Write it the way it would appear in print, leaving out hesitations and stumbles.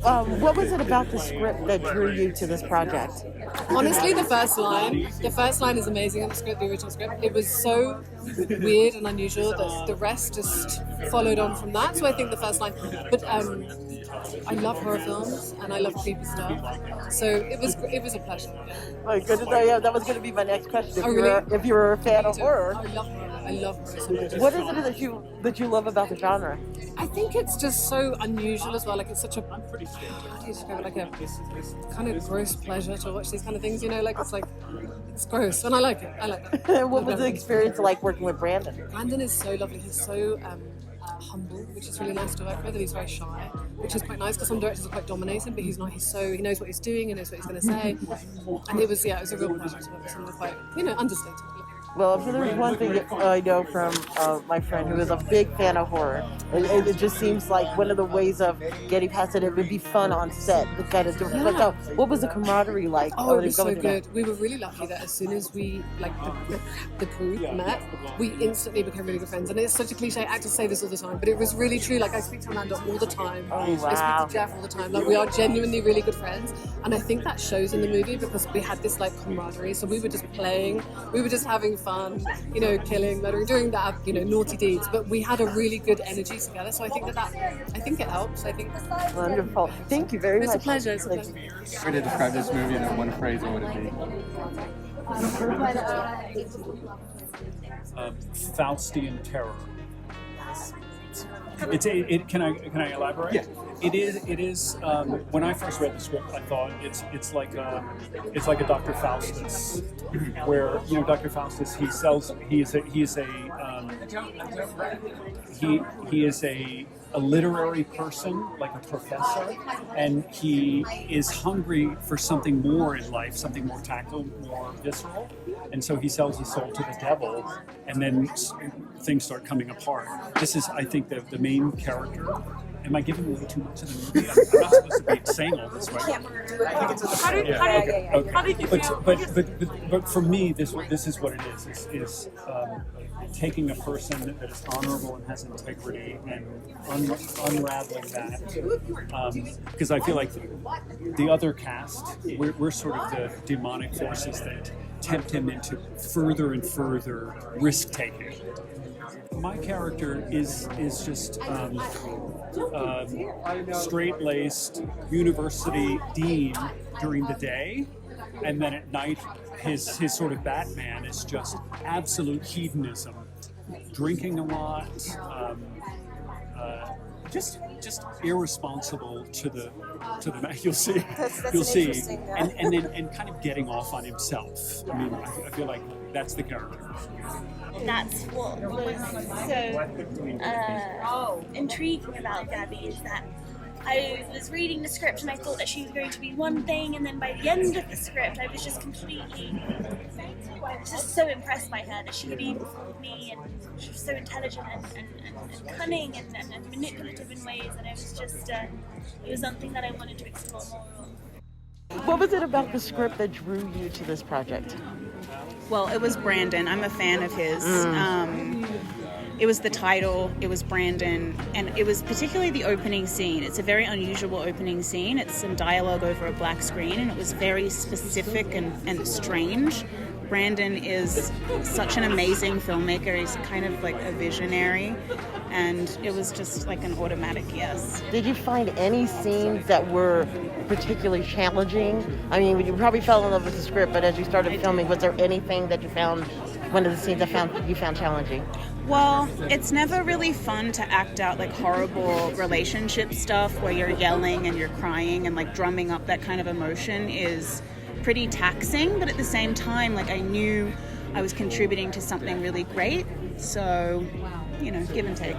What was it about the script that drew you to this project? Honestly, the first line is amazing in the script, the original script. It was so weird and unusual that the rest just followed on from that. So I think the first line, but I love horror films and I love creepy stuff. So it was a pleasure. Oh, good to know. Yeah, that was going to be my next question. If you were a fan of horror. I love horror. I love horror so much. What is it that you love about the genre? I think it's just so unusual as well. Like it's such a, how do you describe it? Like a kind of gross pleasure to watch these kind of things. You know, like it's gross, and I like it. What was the experience like working with Brandon? Brandon is so lovely. He's so humble, which is really nice to work with, and he's very shy, which is quite nice because some directors are quite dominating, but he's not. He knows what he's doing, he knows what he's going to say, and it was a real pleasure to work with someone quite, understated. Well, if there's one thing I know from my friend who is a big fan of horror, it just seems like one of the ways of getting past it would be fun on set. The kind of different. Yeah. So, what was the camaraderie like? Oh, it was so good. We were really lucky that as soon as we, the crew met, we instantly became really good friends. And it's such a cliche, actors say this all the time, but it was really true. Like, I speak to Amanda all the time. Oh, wow. I speak to Jeff all the time. Like, we are genuinely really good friends. And I think that shows in the movie because we had this, camaraderie. So we were just playing, we were just having fun, killing, murdering, doing that, naughty deeds. But we had a really good energy together. So I think I think it helps. I think. Wonderful. Thank you very much. It's a pleasure. It's a pleasure. If you were to describe this movie in one phrase, what would it be? Faustian terror. Can I elaborate? Yeah. It is. When I first read the script, I thought it's like a Dr. Faustus, where Dr. Faustus he is a literary person, like a professor, and he is hungry for something more in life, something more tactile, more visceral, and so he sells his soul to the devil, and then things start coming apart. This is, I think, the main character. Am I giving away too much of the movie? I'm not supposed to be saying all this, right? But for me, this is what it is taking a person that is honorable and has integrity and unraveling that. Because I feel like the other cast, we're sort of the demonic forces that tempt him into further and further risk-taking. My character is just straight-laced university dean during the day, and then at night his sort of Batman is just absolute hedonism, drinking a lot, just irresponsible to the you'll see and kind of getting off on himself. I mean, I feel like that's the character. That's what was so intriguing about Gabby, is that I was reading the script and I thought that she was going to be one thing, and then by the end of the script I was just so impressed by her that she could be me, and she was so intelligent and cunning and manipulative in ways, and it was just it was something that I wanted to explore more of. What was it about the script that drew you to this project? Well, it was Brandon. I'm a fan of his. It was the title, it was Brandon, and it was particularly the opening scene. It's a very unusual opening scene. It's some dialogue over a black screen, and it was very specific and strange. Brandon is such an amazing filmmaker. He's kind of like a visionary, and it was just like an automatic yes. Did you find any scenes that were particularly challenging? I mean, you probably fell in love with the script, but as you started filming, was there anything that you found, one of the scenes that you found challenging? Well, it's never really fun to act out like horrible relationship stuff where you're yelling and you're crying, and like drumming up that kind of emotion is pretty taxing, but at the same time, like, I knew I was contributing to something really great, so, give and take.